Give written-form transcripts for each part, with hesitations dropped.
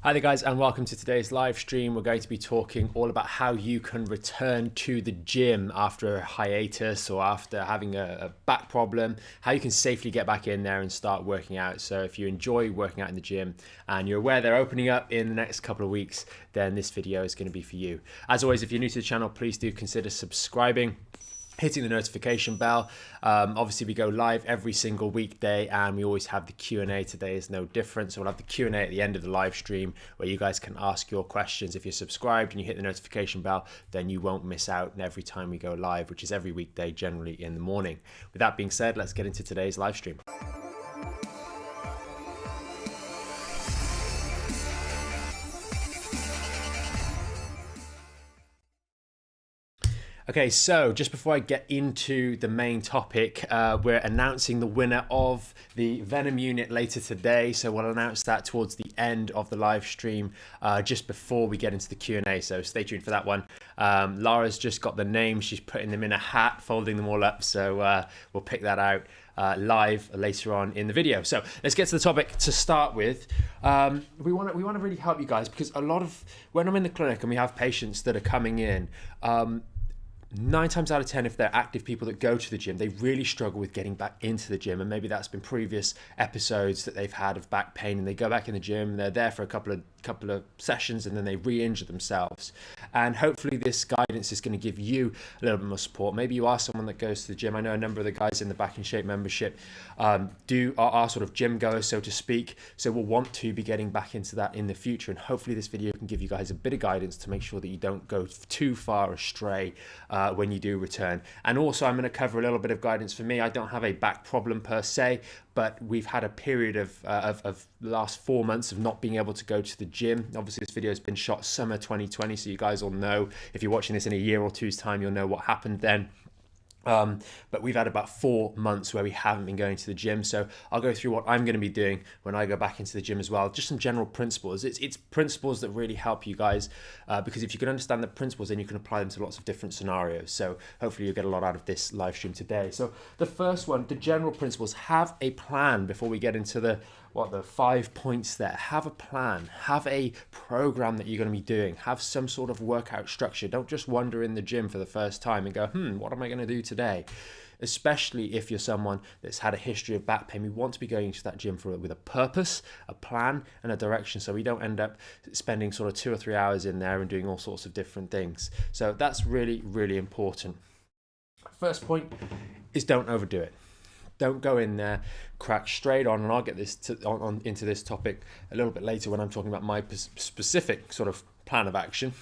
Hi there guys, and welcome to today's live stream. We're going to be talking all about how you can return to the gym after a hiatus or after having a back problem, how you can safely get back in there and start working out. So if you enjoy working out in the gym and you're aware they're opening up in the next couple of weeks, then this video is going to be for you. As always, if you're new to the channel, please do consider subscribing, hitting the notification bell. Obviously we go live every single weekday and we always have the Q&A. Today is no different, so we'll have the Q&A at the end of the live stream where you guys can ask your questions. If you're subscribed and you hit the notification bell, then you won't miss out every time we go live, which is every weekday, generally in the morning. With that being said, let's get into today's live stream. Okay, so just before I get into the main topic, we're announcing the winner of the Venom unit later today. So we'll announce that towards the end of the live stream, just before we get into the Q&A. So stay tuned for that one. Lara's just got the names. She's putting them in a hat, folding them all up. So we'll pick that out live later on in the video. So let's get to the topic to start with. We want to really help you guys, because a lot of, when I'm in the clinic and we have patients that are coming in, 9 times out of 10, if they're active people that go to the gym, they really struggle with getting back into the gym. And maybe that's been previous episodes that they've had of back pain, and they go back in the gym and they're there for a couple of sessions and then they re-injure themselves. And hopefully this guidance is going to give you a little bit more support. Maybe you are someone that goes to the gym. I know a number of the guys in the Back in Shape membership are sort of gym goers, so to speak. So we'll want to be getting back into that in the future. And hopefully this video can give you guys a bit of guidance to make sure that you don't go too far astray when you do return. And also I'm going to cover a little bit of guidance for me. I don't have a back problem per se, but we've had a period of the last 4 months of not being able to go to the gym. Obviously this video has been shot summer 2020, so you guys will know, if you're watching this in a year or two's time, you'll know what happened then. But we've had about 4 months where we haven't been going to the gym. So I'll go through what I'm going to be doing when I go back into the gym as well. Just some general principles. It's principles that really help you guys, because if you can understand the principles, then you can apply them to lots of different scenarios. So hopefully you'll get a lot out of this live stream today. So the first one, the general principles: have a plan before we get into the 5 points there. Have a plan, have a program that you're going to be doing, have some sort of workout structure. Don't just wander in the gym for the first time and go, what am I going to do today? Especially if you're someone that's had a history of back pain. We want to be going to that gym with a purpose, a plan, and a direction, so we don't end up spending sort of 2 or 3 hours in there and doing all sorts of different things. So that's really, really important. First point is don't overdo it. Don't go in there, crack straight on, and I'll get this into this topic a little bit later when I'm talking about my specific sort of plan of action.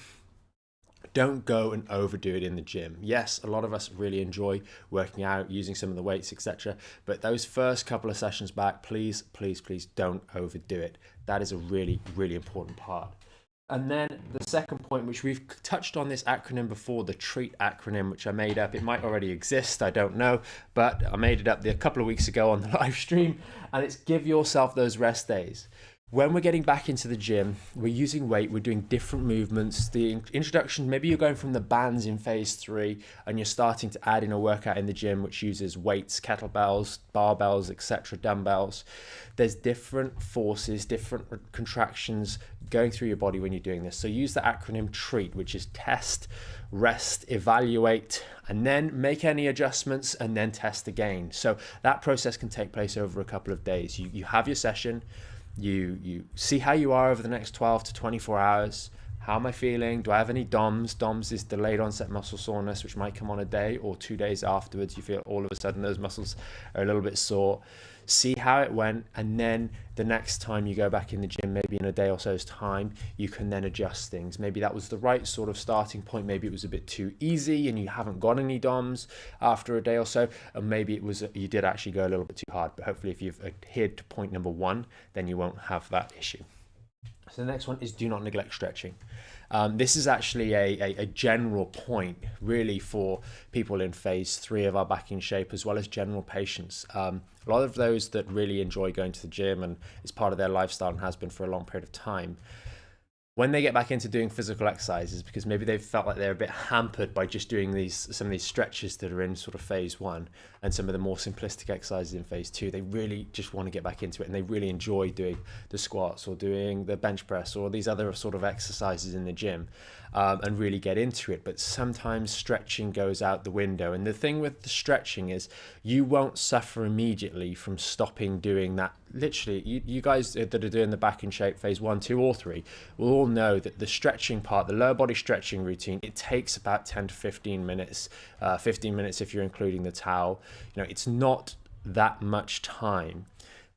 Don't go and overdo it in the gym. Yes, a lot of us really enjoy working out, using some of the weights, etc. But those first couple of sessions back, please, please, please don't overdo it. That is a really, really important part. And then the second point, which we've touched on this acronym before, the TREAT acronym, which I made up. It might already exist, I don't know, but I made it up a couple of weeks ago on the live stream, and it's give yourself those rest days. When we're getting back into the gym, we're using weight, we're doing different movements. The introduction, maybe you're going from the bands in phase 3 and you're starting to add in a workout in the gym which uses weights, kettlebells, barbells, etc., dumbbells. There's different forces, different contractions going through your body when you're doing this. So use the acronym TREAT, which is test, rest, evaluate, and then make any adjustments and then test again. So that process can take place over a couple of days. You have your session. You see how you are over the next 12 to 24 hours. How am I feeling? Do I have any DOMS? DOMS is delayed onset muscle soreness, which might come on a day or 2 days afterwards. You feel all of a sudden those muscles are a little bit sore. See how it went, and then the next time you go back in the gym, maybe in a day or so's time, you can then adjust things. Maybe that was the right sort of starting point. Maybe it was a bit too easy and you haven't got any DOMs after a day or so, and maybe it was you did actually go a little bit too hard. But hopefully if you've adhered to point number 1, then you won't have that issue. So the next one is do not neglect stretching. This is actually a general point really for people in phase 3 of our Back in Shape, as well as general patients. A lot of those that really enjoy going to the gym and it's part of their lifestyle and has been for a long period of time, when they get back into doing physical exercises, because maybe they've felt like they're a bit hampered by just doing some of these stretches that are in sort of phase 1 and some of the more simplistic exercises in phase 2, they really just want to get back into it, and they really enjoy doing the squats or doing the bench press or these other sort of exercises in the gym, and really get into it. But sometimes stretching goes out the window, and the thing with the stretching is you won't suffer immediately from stopping doing that. Literally, you guys that are doing the back in shape phase 1, 2 or 3 will all know that the stretching part, the lower body stretching routine, it takes about 10 to 15 minutes, 15 minutes if you're including the towel. You know, it's not that much time.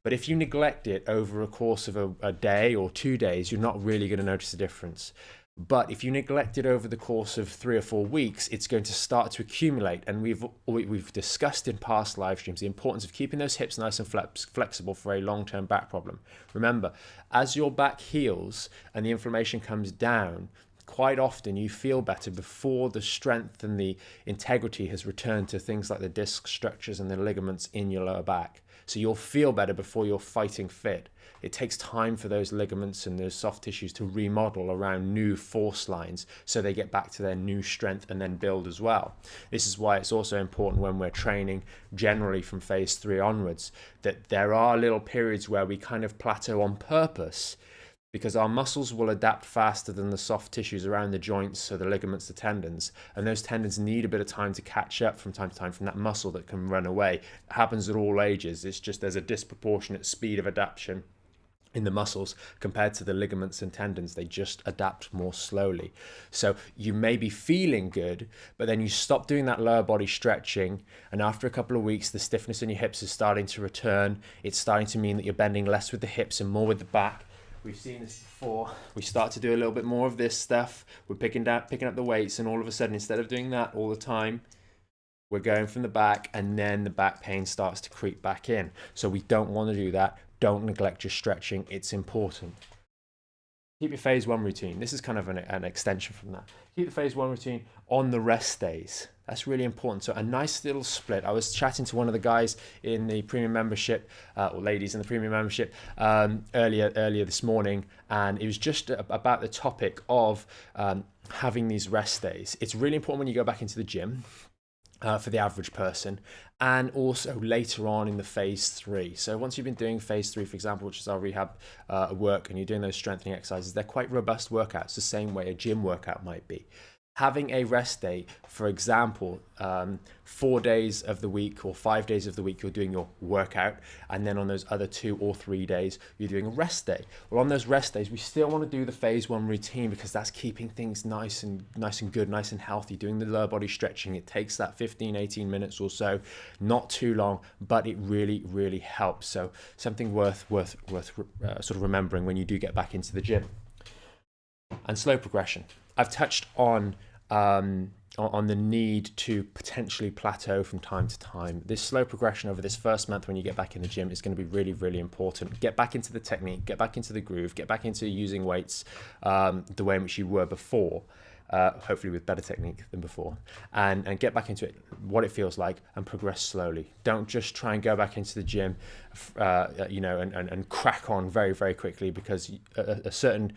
But if you neglect it over a course of a day or 2 days, you're not really going to notice a difference. But if you neglect it over the course of 3 or 4 weeks, it's going to start to accumulate. And we've discussed in past live streams the importance of keeping those hips nice and flexible for a long-term back problem. Remember, as your back heals and the inflammation comes down, quite often you feel better before the strength and the integrity has returned to things like the disc structures and the ligaments in your lower back. So you'll feel better before you're fighting fit. It takes time for those ligaments and those soft tissues to remodel around new force lines so they get back to their new strength and then build as well. This is why it's also important when we're training generally from phase 3 onwards that there are little periods where we kind of plateau on purpose, because our muscles will adapt faster than the soft tissues around the joints, so the ligaments, the tendons, and those tendons need a bit of time to catch up from time to time from that muscle that can run away. It happens at all ages. It's just there's a disproportionate speed of adaptation in the muscles compared to the ligaments and tendons. They just adapt more slowly. So you may be feeling good, but then you stop doing that lower body stretching, and after a couple of weeks the stiffness in your hips is starting to return. It's starting to mean that you're bending less with the hips and more with the back. We've seen this before. We start to do a little bit more of this stuff. We're picking up the weights, and all of a sudden, instead of doing that all the time, we're going from the back, and then the back pain starts to creep back in. So we don't want to do that. Don't neglect your stretching. It's important. Keep your phase 1 routine. This is kind of an extension from that. Keep the phase 1 routine on the rest days. That's really important. So a nice little split. I was chatting to one of the guys in the premium membership, or ladies in the premium membership, earlier this morning, and it was just about the topic of having these rest days. It's really important when you go back into the gym, for the average person, and also later on in the phase 3. So once you've been doing phase 3, for example, which is our rehab work, and you're doing those strengthening exercises, they're quite robust workouts, the same way a gym workout might be. Having a rest day, for example, 4 days of the week or 5 days of the week, you're doing your workout, and then on those other 2 or 3 days, you're doing a rest day. Well, on those rest days, we still want to do the phase 1 routine, because that's keeping things nice and good, nice and healthy, doing the lower body stretching. It takes that 15, 18 minutes or so, not too long, but it really, really helps. So something worth sort of remembering when you do get back into the gym. And slow progression. I've touched on the need to potentially plateau from time to time. This slow progression over this first month when you get back in the gym is going to be really, really important. Get back into the technique, get back into the groove, get back into using weights the way in which you were before, hopefully with better technique than before, and get back into it, what it feels like, and progress slowly. Don't just try and go back into the gym, and crack on very, very quickly, because a certain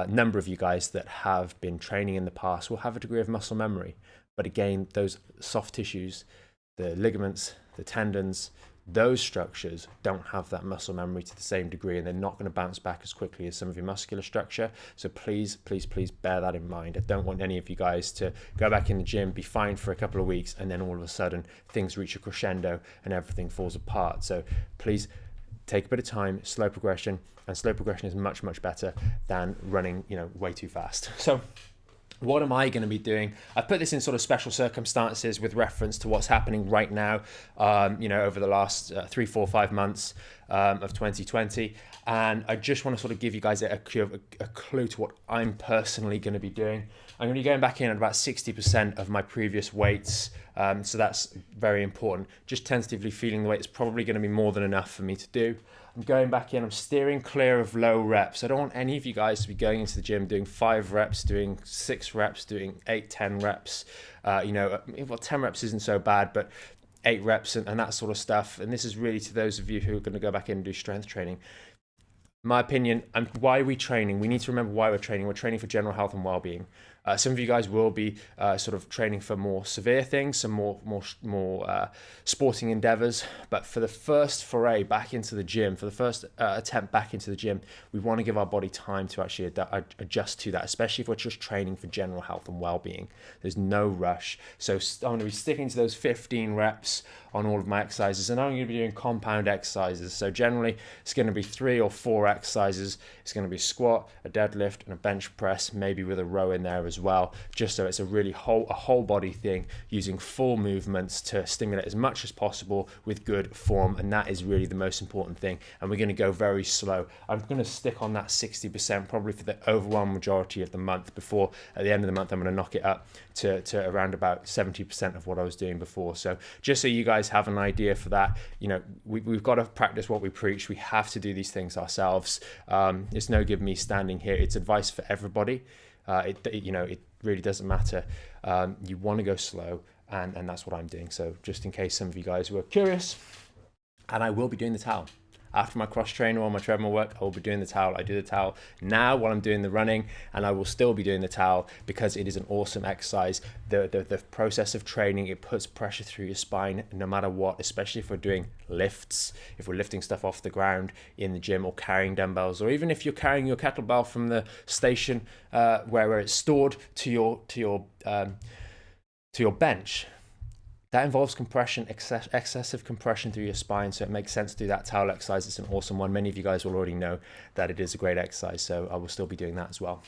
number of you guys that have been training in the past will have a degree of muscle memory. But again, those soft tissues, the ligaments, the tendons, those structures don't have that muscle memory to the same degree, and they're not going to bounce back as quickly as some of your muscular structure. So please, please, please bear that in mind. I don't want any of you guys to go back in the gym, be fine for a couple of weeks, and then all of a sudden things reach a crescendo and everything falls apart. So please take a bit of time, slow progression, and slow progression is much, much better than running, way too fast. So what am I going to be doing? I put this in sort of special circumstances with reference to what's happening right now, over the last 3, 4, 5 months of 2020. And I just want to sort of give you guys a clue to what I'm personally going to be doing. I'm going to be going back in at about 60% of my previous weights. So that's very important. Just tentatively feeling the weight is probably going to be more than enough for me to do. I'm going back in, I'm steering clear of low reps. I don't want any of you guys to be going into the gym doing 5 reps, doing 6 reps, doing 8, 10 reps. 10 reps isn't so bad, but 8 reps and that sort of stuff. And this is really to those of you who are going to go back in and do strength training. my opinion, and why are we training? We need to remember why we're training. We're training for general health and well-being. Some of you guys will be sort of training for more severe things, some more sporting endeavors. But for the first foray back into the gym, for the first attempt back into the gym, we want to give our body time to actually adjust to that, especially if we're just training for general health and well-being. There's no rush. So I'm going to be sticking to those 15 reps on all of my exercises, and I'm going to be doing compound exercises. So generally, it's going to be 3 or 4 exercises. It's going to be a squat, a deadlift, and a bench press, maybe with a row in there as well, just so it's a really whole body thing, using full movements to stimulate as much as possible with good form, and that is really the most important thing. And we're going to go very slow. I'm going to stick on that 60% probably for the overwhelming majority of the month, before at the end of the month I'm going to knock it up to around about 70% of what I was doing before. So just so you guys have an idea for that, you know, we've got to practice what we preach. We have to do these things ourselves. It's no good me standing here. It's advice for everybody. It really doesn't matter. You want to go slow, and that's what I'm doing. So just in case some of you guys were curious, and I will be doing the towel. After my cross trainer or my treadmill work, I will be doing the towel. I do the towel now while I'm doing the running, and I will still be doing the towel because it is an awesome exercise. The process of training, it puts pressure through your spine no matter what, especially if we're doing lifts, if we're lifting stuff off the ground in the gym, or carrying dumbbells, or even if you're carrying your kettlebell from the station where it's stored to your bench. That involves compression, excessive compression through your spine, so it makes sense to do that towel exercise. It's an awesome one. Many of you guys will already know that it is a great exercise, so I will still be doing that as well.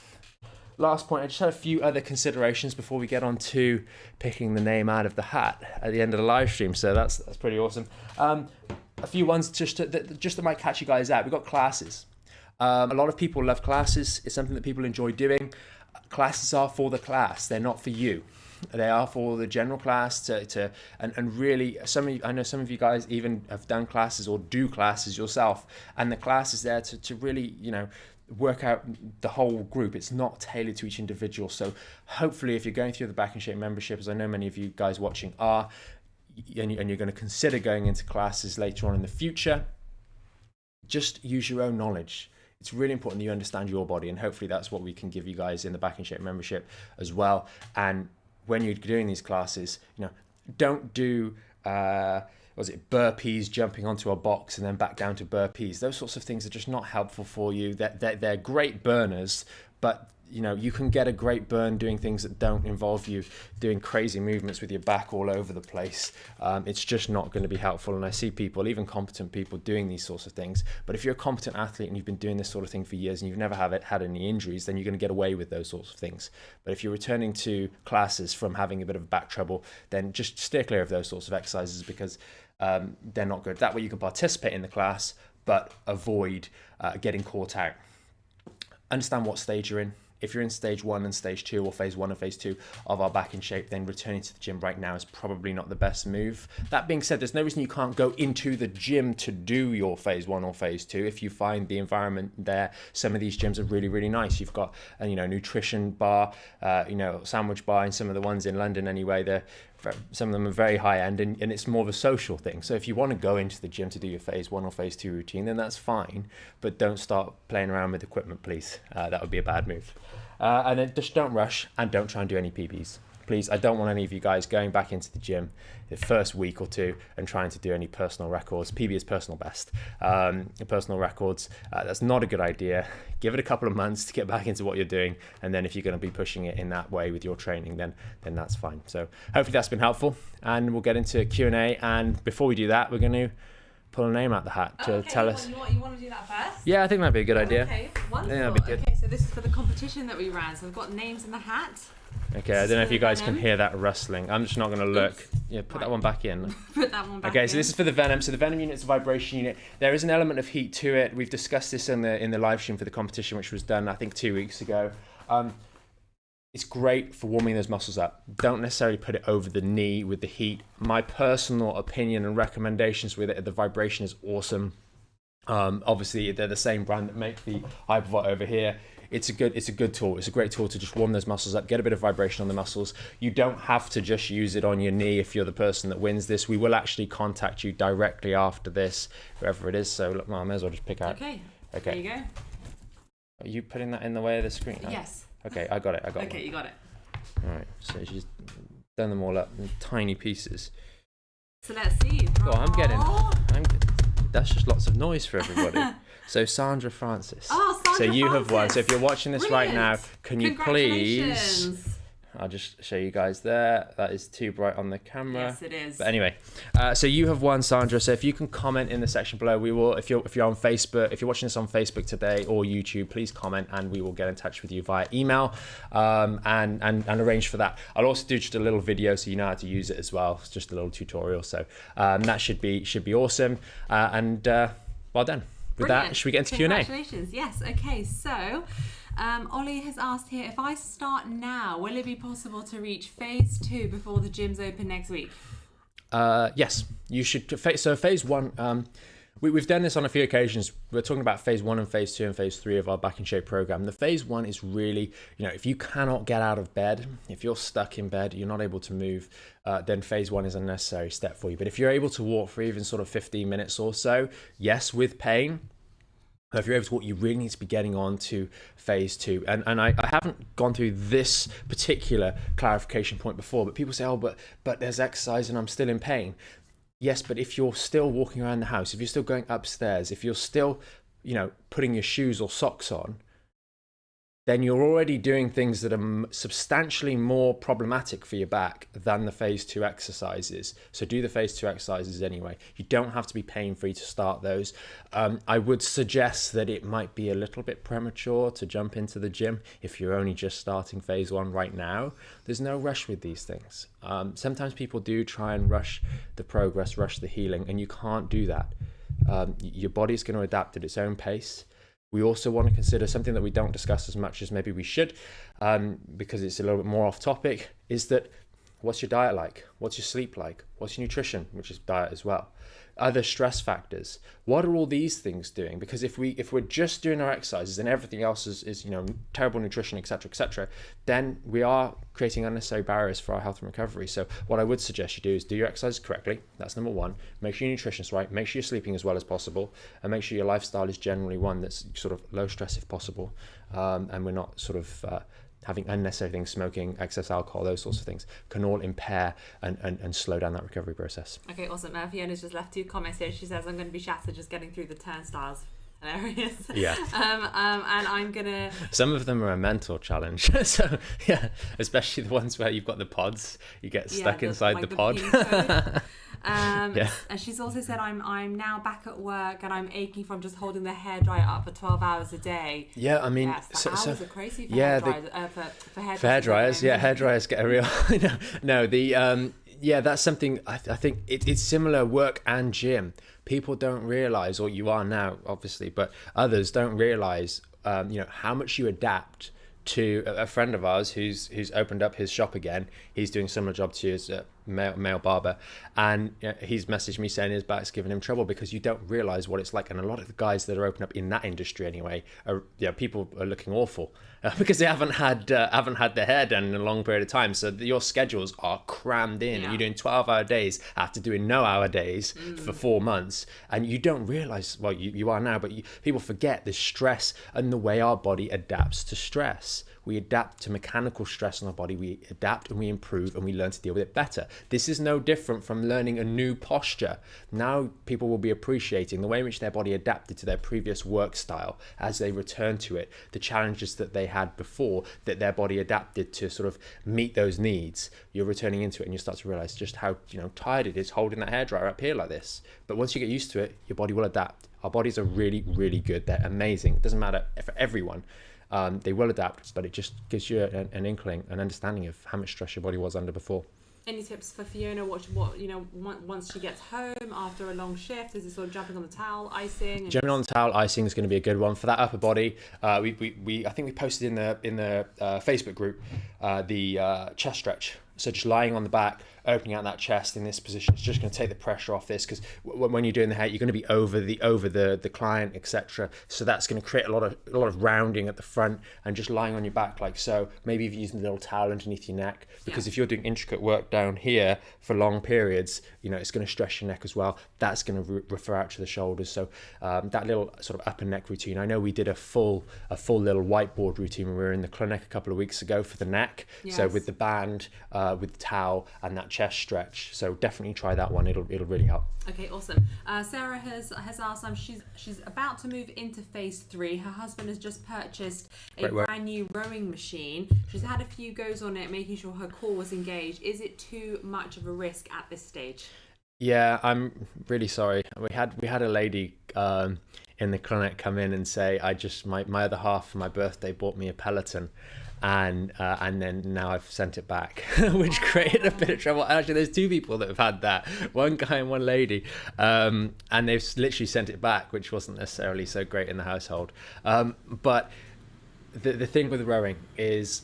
Last point, I just had a few other considerations before we get on to picking the name out of the hat at the end of the live stream, so that's pretty awesome. A few ones just that might catch you guys out. We've got classes. A lot of people love classes. It's something that people enjoy doing. Classes are for the class. They're not for you. They are for the general class and really I know some of you guys even have done classes or do classes yourself, and the class is there to really, you know, work out the whole group. It's not tailored to each individual. So hopefully if you're going through the Back in Shape membership, as I know many of you guys watching are, and you're going to consider going into classes later on in the future, just use your own knowledge. It's really important that you understand your body, and hopefully that's what we can give you guys in the Back in Shape membership as well. And when you're doing these classes, you know, don't do burpees, jumping onto a box and then back down to burpees. Those sorts of things are just not helpful for you. They're great burners, but you know, you can get a great burn doing things that don't involve you doing crazy movements with your back all over the place. It's just not going to be helpful. And I see people, even competent people, doing these sorts of things. But if you're a competent athlete and you've been doing this sort of thing for years and you've never had any injuries, then you're going to get away with those sorts of things. But if you're returning to classes from having a bit of back trouble, then just steer clear of those sorts of exercises, because they're not good. That way you can participate in the class, but avoid getting caught out. Understand what stage you're in. If you're in stage 1 and stage 2, or phase 1 and phase 2 of our Back in Shape, then returning to the gym right now is probably not the best move. That being said, there's no reason you can't go into the gym to do your phase 1 or phase 2 if you find the environment there. Some of these gyms are really, really nice. You've got a nutrition bar, sandwich bar, and some of the ones in London anyway, some of them are very high end, and it's more of a social thing. So if you want to go into the gym to do your phase 1 or phase 2 routine, then that's fine, but don't start playing around with equipment, please. That would be a bad move. And then just don't rush, and don't try and do any PBs. Please, I don't want any of you guys going back into the gym the first week or two and trying to do any personal records. PB is personal best. Personal records, that's not a good idea. Give it a couple of months to get back into what you're doing, and then if you're going to be pushing it in that way with your training, then that's fine. So hopefully that's been helpful, and we'll get into Q&A. And before we do that, we're going to pull a name out the hat to tell us. You want to do that first? Yeah, I think that'd be a good idea. Okay, wonderful. Yeah, that'd be good. Okay, so this is for the competition that we ran. So we've got names in the hat. Okay, I don't know if you guys can hear that rustling. I'm just not going to look. Yeah, put that one back in. Put that one back in. Okay, in. so this is for the Venom. So the Venom unit is a vibration unit. There is an element of heat to it. We've discussed this in the live stream for the competition, which was done, I think, 2 weeks ago. It's great for warming those muscles up. Don't necessarily put it over the knee with the heat. My personal opinion and recommendations with it, the vibration is awesome. Obviously, they're the same brand that make the Hypervolt over here. It's a good tool. It's a great tool to just warm those muscles up, get a bit of vibration on the muscles. You don't have to just use it on your knee if you're the person that wins this. We will actually contact you directly after this, whoever it is. So look, I may as well just pick out Okay. There you go. Are you putting that in the way of the screen? Yes. Okay, I got it. Okay, you got it. All right, so she's done them all up in tiny pieces. So let's see. Oh, that's just lots of noise for everybody. So Sandra Francis. Oh, Sandra So you have won. Francis. So if you're watching this right now, can you please? Congratulations. I'll just show you guys there. That is too bright on the camera. Yes, it is. But anyway, so you have won, Sandra. So if you can comment in the section below, we will. If you're on Facebook, if you're watching this on Facebook today or YouTube, please comment, and we will get in touch with you via email, and arrange for that. I'll also do just a little video so you know how to use it as well. It's just a little tutorial. So that should be awesome. And well done. With Brilliant. that, should we get into Q&A? Congratulations. Yes. Okay. So. Ollie has asked here, if I start now, will it be possible to reach phase 2 before the gyms open next week? Yes, you should. So phase 1, we've done this on a few occasions. We're talking about phase 1 and phase 2 and phase 3 of our Back in Shape program. The phase 1 is really, if you cannot get out of bed, if you're stuck in bed, you're not able to move, then phase 1 is a necessary step for you. But if you're able to walk for even sort of 15 minutes or so, yes, with pain, if you're able to walk, you really need to be getting on to phase 2. And I haven't gone through this particular clarification point before, but people say, oh, but there's exercise and I'm still in pain. Yes, but if you're still walking around the house, if you're still going upstairs, if you're still, putting your shoes or socks on, then you're already doing things that are substantially more problematic for your back than the phase 2 exercises. So do the phase 2 exercises anyway. You don't have to be pain-free to start those. I would suggest that it might be a little bit premature to jump into the gym if you're only just starting phase 1 right now. There's no rush with these things. Sometimes people do try and rush the progress, rush the healing, and you can't do that. Your body's going to adapt at its own pace. We also want to consider something that we don't discuss as much as maybe we should, because it's a little bit more off topic, is that what's your diet like? What's your sleep like? What's your nutrition, which is diet as well? Other stress factors. What are all these things doing? Because if we're just doing our exercises and everything else is terrible nutrition, etc., then we are creating unnecessary barriers for our health and recovery. So what I would suggest you do is do your exercises correctly. That's number 1. Make sure your nutrition's right. Make sure you're sleeping as well as possible, and make sure your lifestyle is generally one that's sort of low stress if possible, and we're not sort of having unnecessary things, smoking, excess alcohol, those sorts of things can all impair and slow down that recovery process. Okay, awesome. Fiona's just left 2 comments here. She says, I'm going to be shattered just getting through the turnstiles. Hilarious. Yeah. And I'm going to... Some of them are a mental challenge. So, yeah, especially the ones where you've got the pods. You get stuck inside the pod. Yeah. And she's also said, I'm now back at work and I'm aching from just holding the hairdryer up for 12 hours a day. Yeah, I mean, hours are crazy for hairdryers. For hairdryers, yeah, hairdryers get a real... that's something I think it's similar work and gym. People don't realize, or you are now obviously, but others don't realize, how much you adapt to a friend of ours who's opened up his shop again. He's doing a similar job to you as a male barber, and he's messaged me saying his back's giving him trouble because you don't realize what it's like. And a lot of the guys that are open up in that industry anyway, people are looking awful because they haven't had their hair done in a long period of time. So your schedules are crammed in. Yeah. You're doing 12-hour days after doing no-hour days for 4 months, and you don't realize, well, you are now, but people forget the stress and the way our body adapts to stress. We adapt to mechanical stress on our body. We adapt and we improve and we learn to deal with it better. This is no different from learning a new posture. Now people will be appreciating the way in which their body adapted to their previous work style as they return to it, the challenges that they had before that their body adapted to sort of meet those needs. You're returning into it and you start to realize just how tired it is holding that hairdryer up here like this. But once you get used to it, your body will adapt. Our bodies are really, really good. They're amazing. It doesn't matter for everyone. They will adapt, but it just gives you an inkling, an understanding of how much stress your body was under before. Any tips for Fiona? What once she gets home after a long shift? Is it sort of jumping on the towel, icing? Jumping on the towel, icing is going to be a good one for that upper body. I think we posted in the Facebook group the chest stretch. So just lying on the back, opening out that chest in this position, it's just going to take the pressure off this, because when you're doing the head, you're going to be over the client, etc. So that's going to create a lot of rounding at the front, and just lying on your back like so. Maybe you're using a little towel underneath your neck, because if you're doing intricate work down here for long periods, it's going to stress your neck as well. That's going to refer out to the shoulders. So that little sort of upper neck routine. I know we did a full little whiteboard routine when we were in the clinic a couple of weeks ago for the neck. Yes. So with the band, with the towel, and that chest stretch. So definitely try that one. It'll really help. Okay, awesome. Sarah has asked, she's about to move into phase 3. Her husband has just purchased a brand new rowing machine. She's had a few goes on it, making sure her core was engaged. Is it too much of a risk at this stage? Yeah, I'm really sorry. We had a lady in the clinic come in and say, my other half for my birthday bought me a Peloton, and then now I've sent it back, which created a bit of trouble. Actually, there's 2 people that have had that, one guy and one lady, and they've literally sent it back, which wasn't necessarily so great in the household. But the thing with rowing is,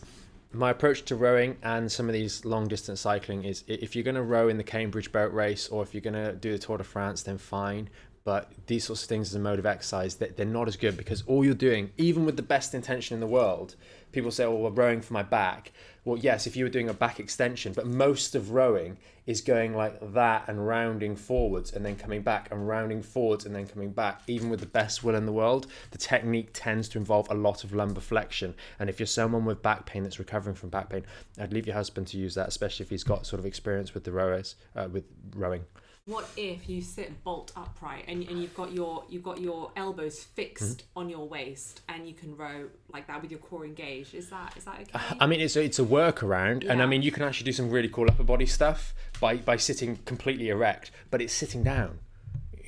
my approach to rowing and some of these long distance cycling is, if you're going to row in the Cambridge boat race, or if you're going to do the Tour de France, then fine. But these sorts of things as a mode of exercise, they're not as good, because all you're doing, even with the best intention in the world, people say, well, we're rowing for my back. Well, yes, if you were doing a back extension, but most of rowing is going like that and rounding forwards and then coming back, and rounding forwards and then coming back. Even with the best will in the world, the technique tends to involve a lot of lumbar flexion. And if you're someone with back pain that's recovering from back pain, I'd leave your husband to use that, especially if he's got sort of experience with the rowers, with rowing. What if you sit bolt upright and you've got your elbows fixed on your waist, and you can row like that with your core engaged? Is that okay? I mean, it's a workaround, and I mean, you can actually do some really cool upper body stuff by sitting completely erect, but it's sitting down.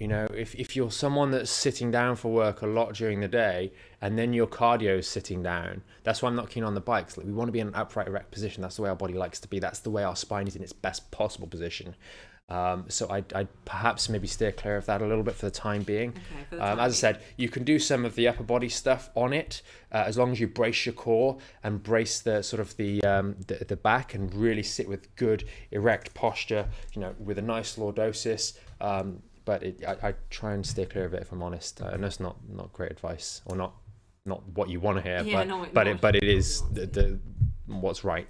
If you're someone that's sitting down for work a lot during the day, and then your cardio is sitting down, that's why I'm not keen on the bikes. Like, we want to be in an upright, erect position. That's the way our body likes to be. That's the way our spine is in its best possible position. So I'd perhaps maybe steer clear of that a little bit for the time being. Okay, as I said, you can do some of the upper body stuff on it, as long as you brace your core and brace the sort of the back, and really sit with good erect posture, with a nice lordosis. But I try and steer clear of it, if I'm honest. And that's not great advice, or not what you want to hear, but it is the what's right.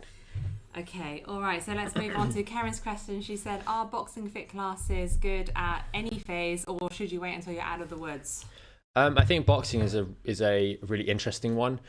Okay, all right, so let's move on to Karen's question. She said, are boxing fit classes good at any phase, or should you wait until you're out of the woods? I think boxing is a really interesting one.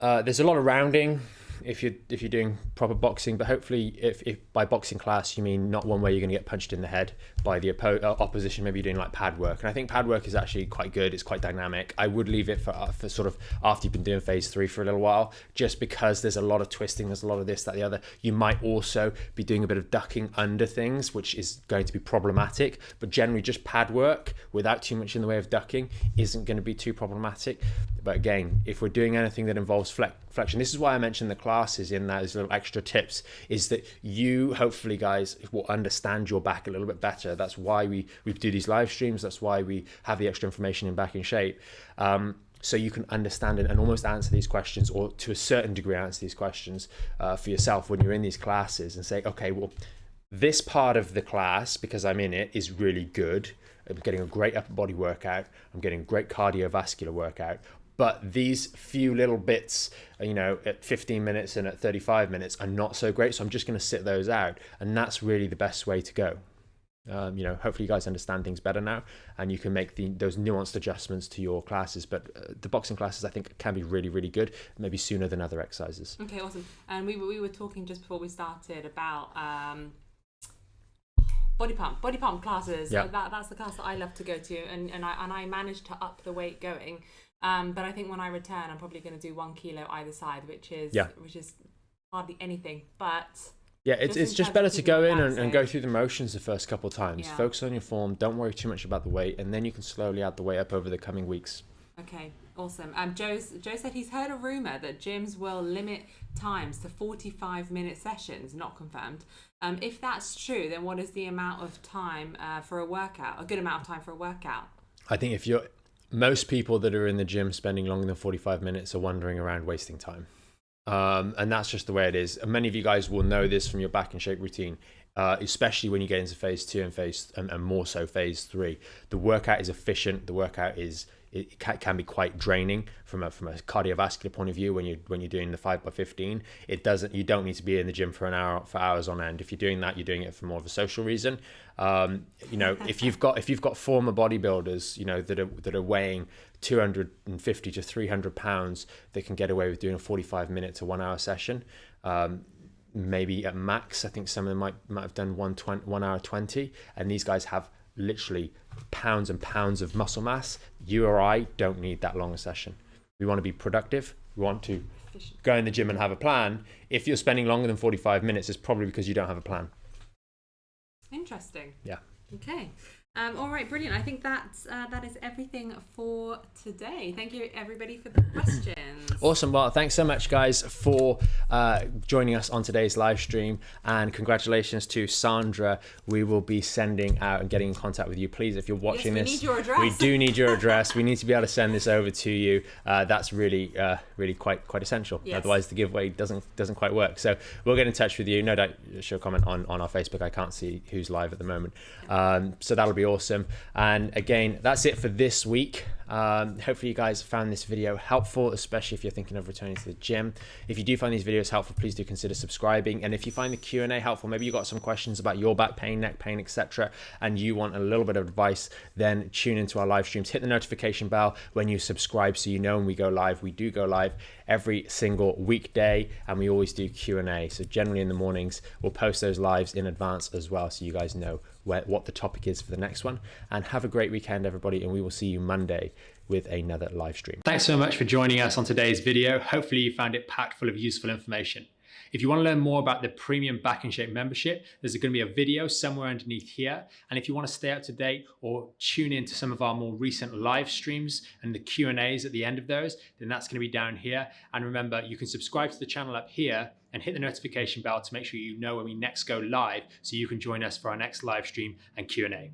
There's a lot of rounding if you're doing proper boxing, but hopefully if by boxing class you mean not one where you're going to get punched in the head by the opposition. Maybe you're doing like pad work, and I think pad work is actually quite good. It's quite dynamic. I would leave it for sort of after you've been doing phase 3 for a little while, just because there's a lot of twisting, there's a lot of this, that, the other. You might also be doing a bit of ducking under things, which is going to be problematic, but generally just pad work without too much in the way of ducking isn't going to be too problematic. But again, if we're doing anything that involves flexion, this is why I mentioned the classes in those little extra tips, is that you hopefully guys will understand your back a little bit better. That's why we do these live streams. That's why we have the extra information in Back in Shape. So you can understand and almost answer these questions, or to a certain degree answer these questions for yourself when you're in these classes, and say, okay, well, this part of the class, because I'm in it, is really good. I'm getting a great upper body workout. I'm getting a great cardiovascular workout. But these few little bits, at 15 minutes and at 35 minutes are not so great. So I'm just going to sit those out. And that's really the best way to go. Hopefully you guys understand things better now, and you can make those nuanced adjustments to your classes. But the boxing classes, I think, can be really, really good, maybe sooner than other exercises. Okay, awesome. And we were talking just before we started about body pump classes. Yeah. That's the class that I love to go to, and I managed to up the weight going. But I think when I return, I'm probably going to do 1 kilo either side, which is hardly anything. But yeah, it's just better to go in and go through the motions the first couple of times. Yeah. Focus on your form. Don't worry too much about the weight, and then you can slowly add the weight up over the coming weeks. Okay, awesome. Joe said he's heard a rumor that gyms will limit times to 45-minute sessions. Not confirmed. If that's true, then what is the amount of time for a workout? A good amount of time for a workout? I think most people that are in the gym spending longer than 45 minutes are wandering around wasting time. And that's just the way it is. And many of you guys will know this from your back in shape routine, especially when you get into phase 2 and more so phase 3. The workout is efficient. The workout can be quite draining from a cardiovascular point of view when you're doing the 5x15. You don't need to be in the gym for hours on end. If you're doing that, you're doing it for more of a social reason. If you've got former bodybuilders, that are weighing 250 to 300 pounds, that can get away with doing a 45-minute to 1 hour session. Maybe at max, I think some of them might have done 1 hour 20, and these guys have literally pounds and pounds of muscle mass. You or I don't need that long a session. We want to be productive. We want to go in the gym and have a plan. If you're spending longer than 45 minutes, it's probably because you don't have a plan. Interesting. Yeah. Okay. All right, brilliant. I think that is everything for today. Thank you, everybody, for the questions. Awesome. Well, thanks so much, guys, for joining us on today's live stream, and congratulations to Sandra. We will be sending out and getting in contact with you. Please, if you're watching this, need your address. We do need your address. We need to be able to send this over to you. That's really quite essential. Yes. Otherwise, the giveaway doesn't quite work. So we'll get in touch with you. No doubt, she'll comment on our Facebook. I can't see who's live at the moment. So that'll be awesome. And again, that's it for this week. Hopefully you guys found this video helpful, especially if you're thinking of returning to the gym. If you do find these videos helpful, please do consider subscribing. And if you find the Q&A helpful, maybe you got some questions about your back pain, neck pain, etc., and you want a little bit of advice, then tune into our live streams. Hit the notification bell when you subscribe so you know when we go live. We do go live every single weekday, and we always do Q&A. So generally in the mornings, we'll post those lives in advance as well, so you guys know what the topic is for the next one. And have a great weekend, everybody, and we will see you Monday with another live stream. Thanks so much for joining us on today's video. Hopefully you found it packed full of useful information. If you want to learn more about the premium Back in Shape membership, there's going to be a video somewhere underneath here. And if you want to stay up to date or tune in to some of our more recent live streams and the Q&As at the end of those, then that's going to be down here. And remember, you can subscribe to the channel up here and hit the notification bell to make sure you know when we next go live, so you can join us for our next live stream and Q&A.